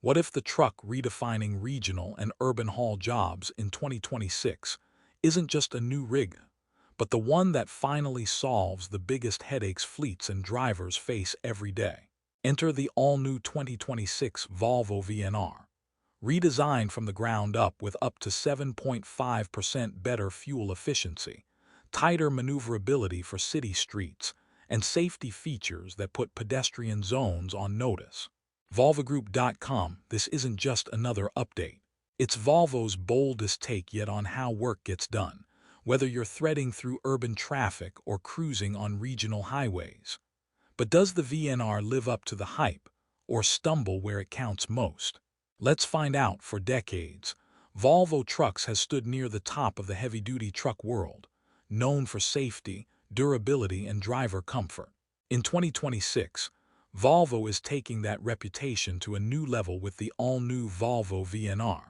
What if the truck redefining regional and urban haul jobs in 2026 isn't just a new rig, but the one that finally solves the biggest headaches fleets and drivers face every day? Enter the all-new 2026 Volvo VNR, redesigned from the ground up to 7.5% better fuel efficiency, tighter maneuverability for city streets, and safety features that put pedestrian zones on notice. VolvoGroup.com, this isn't just another update. It's Volvo's boldest take yet on how work gets done, whether you're threading through urban traffic or cruising on regional highways. But does the VNR live up to the hype, or stumble where it counts most? Let's find out. For decades, Volvo Trucks has stood near the top of the heavy-duty truck world, known for safety, durability, and driver comfort. In 2026, Volvo is taking that reputation to a new level with the all-new Volvo VNR,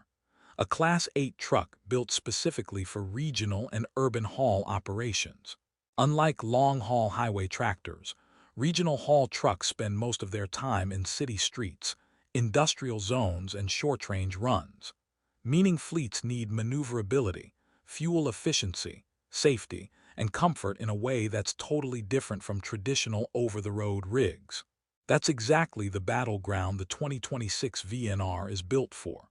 a Class 8 truck built specifically for regional and urban haul operations. Unlike long-haul highway tractors, regional haul trucks spend most of their time in city streets, industrial zones, and short-range runs, meaning fleets need maneuverability, fuel efficiency, safety, and comfort in a way that's totally different from traditional over-the-road rigs. That's exactly the battleground the 2026 VNR is built for.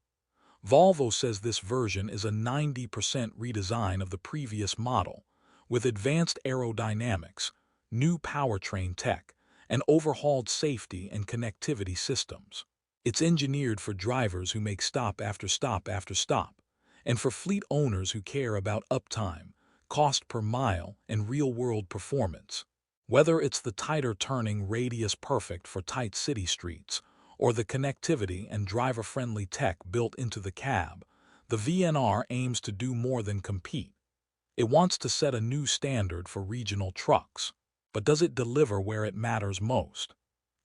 Volvo says this version is a 90% redesign of the previous model, with advanced aerodynamics, new powertrain tech, and overhauled safety and connectivity systems. It's engineered for drivers who make stop after stop after stop, and for fleet owners who care about uptime, cost per mile, and real-world performance. Whether it's the tighter turning radius perfect for tight city streets, or the connectivity and driver-friendly tech built into the cab, the VNR aims to do more than compete. It wants to set a new standard for regional trucks. But does it deliver where it matters most?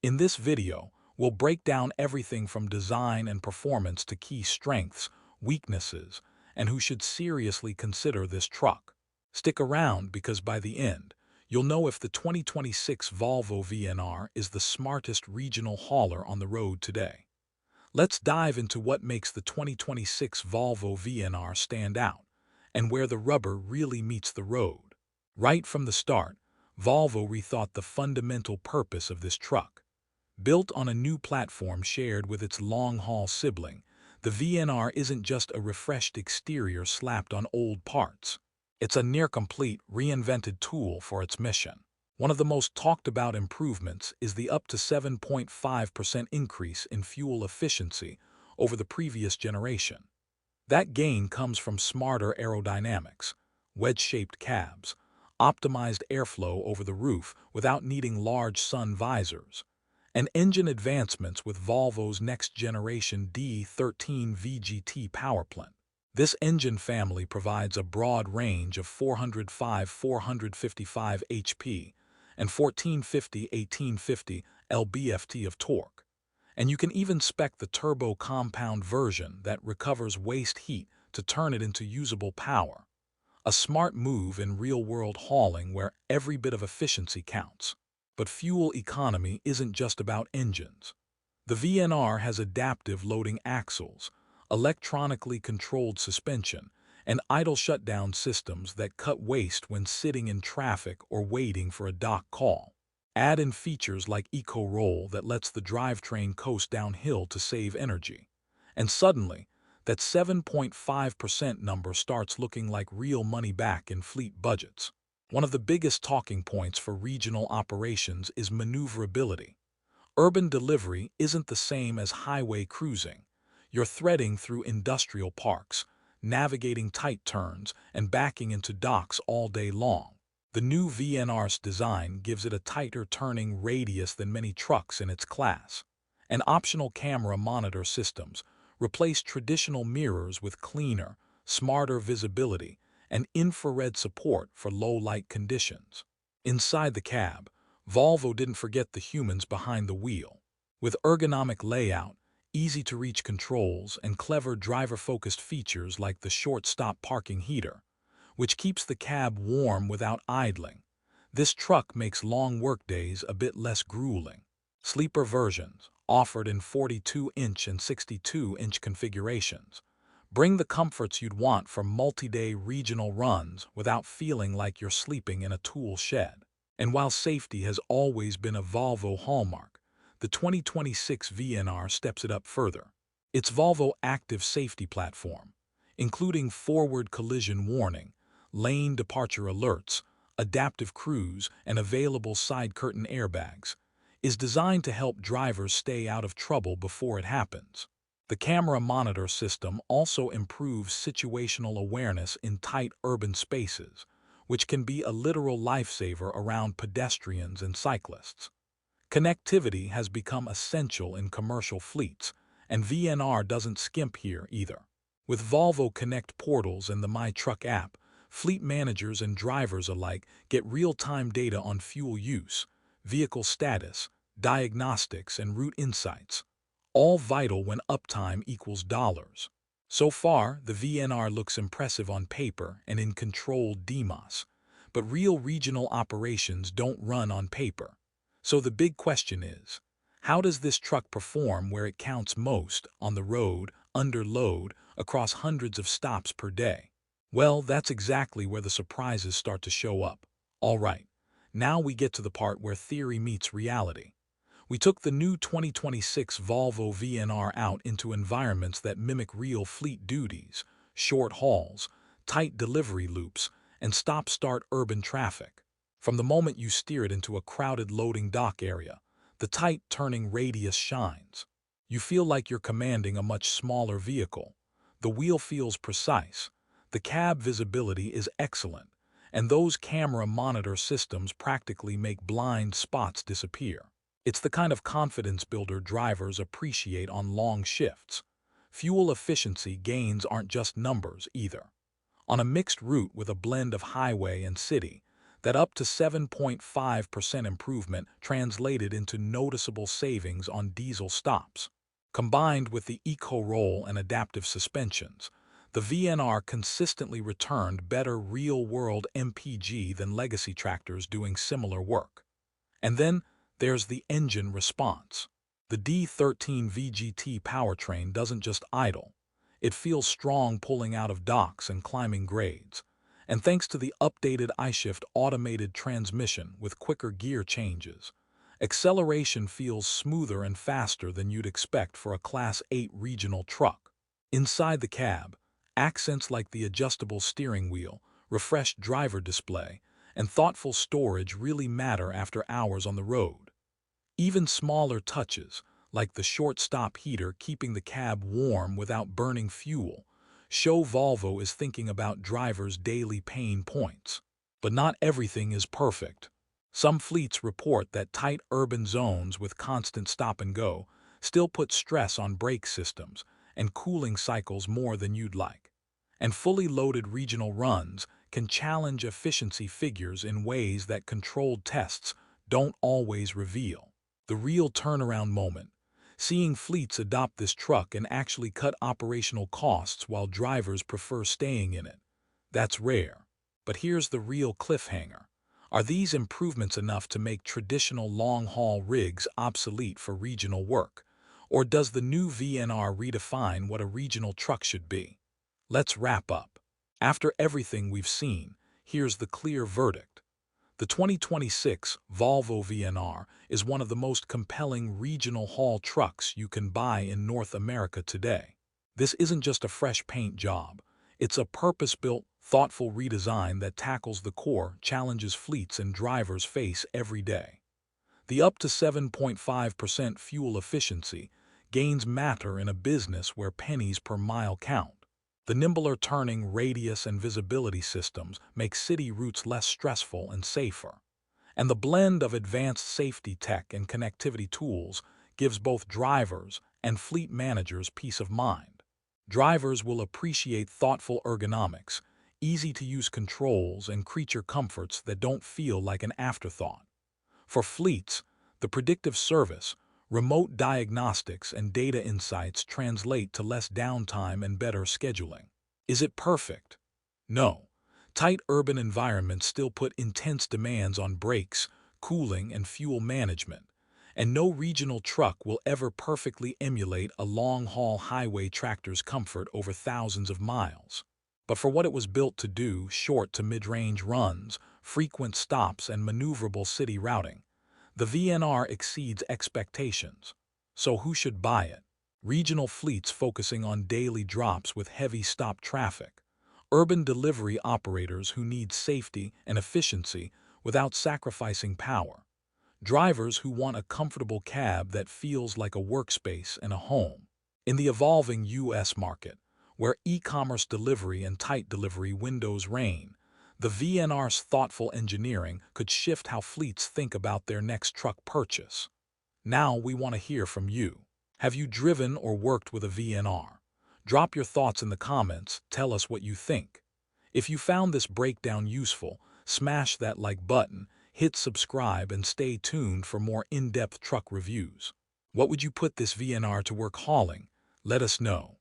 In this video, we'll break down everything from design and performance to key strengths, weaknesses, and who should seriously consider this truck. Stick around because by the end, you'll know if the 2026 Volvo VNR is the smartest regional hauler on the road today. Let's dive into what makes the 2026 Volvo VNR stand out, and where the rubber really meets the road. Right from the start, Volvo rethought the fundamental purpose of this truck. Built on a new platform shared with its long-haul sibling, the VNR isn't just a refreshed exterior slapped on old parts. It's a near-complete, reinvented tool for its mission. One of the most talked-about improvements is the up to 7.5% increase in fuel efficiency over the previous generation. That gain comes from smarter aerodynamics, wedge-shaped cabs, optimized airflow over the roof without needing large sun visors, and engine advancements with Volvo's next-generation D13 VGT powerplant. This engine family provides a broad range of 405–455 HP and 1450–1850 lb-ft of torque. And you can even spec the turbo compound version that recovers waste heat to turn it into usable power. A smart move in real-world hauling where every bit of efficiency counts. But fuel economy isn't just about engines. The VNR has adaptive loading axles, electronically controlled suspension, and idle shutdown systems that cut waste when sitting in traffic or waiting for a dock call. Add in features like eco-roll that lets the drivetrain coast downhill to save energy. And suddenly, that 7.5% number starts looking like real money back in fleet budgets. One of the biggest talking points for regional operations is maneuverability. Urban delivery isn't the same as highway cruising. You're threading through industrial parks, navigating tight turns, and backing into docks all day long. The new VNR's design gives it a tighter turning radius than many trucks in its class. And optional camera monitor systems replace traditional mirrors with cleaner, smarter visibility and infrared support for low-light conditions. Inside the cab, Volvo didn't forget the humans behind the wheel. With ergonomic layout, easy-to-reach controls, and clever driver-focused features like the short-stop parking heater, which keeps the cab warm without idling, this truck makes long workdays a bit less grueling. Sleeper versions, offered in 42-inch and 62-inch configurations. Bring the comforts you'd want for multi-day regional runs without feeling like you're sleeping in a tool shed. And while safety has always been a Volvo hallmark, the 2026 VNR steps it up further. Its Volvo Active Safety Platform, including forward collision warning, lane departure alerts, adaptive cruise, and available side curtain airbags, is designed to help drivers stay out of trouble before it happens. The camera monitor system also improves situational awareness in tight urban spaces, which can be a literal lifesaver around pedestrians and cyclists. Connectivity has become essential in commercial fleets, and VNR doesn't skimp here either. With Volvo Connect portals and the My Truck app, fleet managers and drivers alike get real-time data on fuel use, vehicle status, diagnostics, and route insights, all vital when uptime equals dollars. So far, the VNR looks impressive on paper and in controlled DMOS, but real regional operations don't run on paper. So the big question is, how does this truck perform where it counts most, on the road, under load, across hundreds of stops per day? Well, that's exactly where the surprises start to show up. All right, now we get to the part where theory meets reality. We took the new 2026 Volvo VNR out into environments that mimic real fleet duties, short hauls, tight delivery loops, and stop-start urban traffic. From the moment you steer it into a crowded loading dock area, the tight turning radius shines. You feel like you're commanding a much smaller vehicle. The wheel feels precise, the cab visibility is excellent, and those camera monitor systems practically make blind spots disappear. It's the kind of confidence builder drivers appreciate on long shifts. Fuel efficiency gains aren't just numbers either. On a mixed route with a blend of highway and city, that up to 7.5% improvement translated into noticeable savings on diesel stops. Combined with the eco-roll and adaptive suspensions, the VNR consistently returned better real-world MPG than legacy tractors doing similar work. And then there's the engine response. The D13 VGT powertrain doesn't just idle. It feels strong pulling out of docks and climbing grades. And thanks to the updated iShift automated transmission with quicker gear changes, acceleration feels smoother and faster than you'd expect for a Class 8 regional truck. Inside the cab, accents like the adjustable steering wheel, refreshed driver display, and thoughtful storage really matter after hours on the road. Even smaller touches, like the short-stop heater keeping the cab warm without burning fuel, show Volvo is thinking about drivers' daily pain points. But not everything is perfect. Some fleets report that tight urban zones with constant stop-and-go still put stress on brake systems and cooling cycles more than you'd like. And fully loaded regional runs can challenge efficiency figures in ways that controlled tests don't always reveal. The real turnaround moment, seeing fleets adopt this truck and actually cut operational costs while drivers prefer staying in it. That's rare. But here's the real cliffhanger. Are these improvements enough to make traditional long-haul rigs obsolete for regional work? Or does the new VNR redefine what a regional truck should be? Let's wrap up. After everything we've seen, here's the clear verdict. The 2026 Volvo VNR is one of the most compelling regional haul trucks you can buy in North America today. This isn't just a fresh paint job. It's a purpose-built, thoughtful redesign that tackles the core challenges fleets and drivers face every day. The up to 7.5% fuel efficiency gains matter in a business where pennies per mile count. The nimbler turning radius and visibility systems make city routes less stressful and safer. And the blend of advanced safety tech and connectivity tools gives both drivers and fleet managers peace of mind. Drivers will appreciate thoughtful ergonomics, easy-to-use controls, and creature comforts that don't feel like an afterthought. For fleets, the predictive service, remote diagnostics, and data insights translate to less downtime and better scheduling. Is it perfect? No. Tight urban environments still put intense demands on brakes, cooling, and fuel management, And no regional truck will ever perfectly emulate a long-haul highway tractor's comfort over thousands of miles. But for what it was built to do, short to mid-range runs, frequent stops, and maneuverable city routing, the VNR exceeds expectations. So who should buy it? Regional fleets focusing on daily drops with heavy stop traffic, urban delivery operators who need safety and efficiency without sacrificing power, drivers who want a comfortable cab that feels like a workspace and a home. In the evolving U.S. market, where e-commerce delivery and tight delivery windows reign, the VNR's thoughtful engineering could shift how fleets think about their next truck purchase. Now we want to hear from you. Have you driven or worked with a VNR? Drop your thoughts in the comments, tell us what you think. If you found this breakdown useful, smash that like button, hit subscribe, and stay tuned for more in-depth truck reviews. What would you put this VNR to work hauling? Let us know.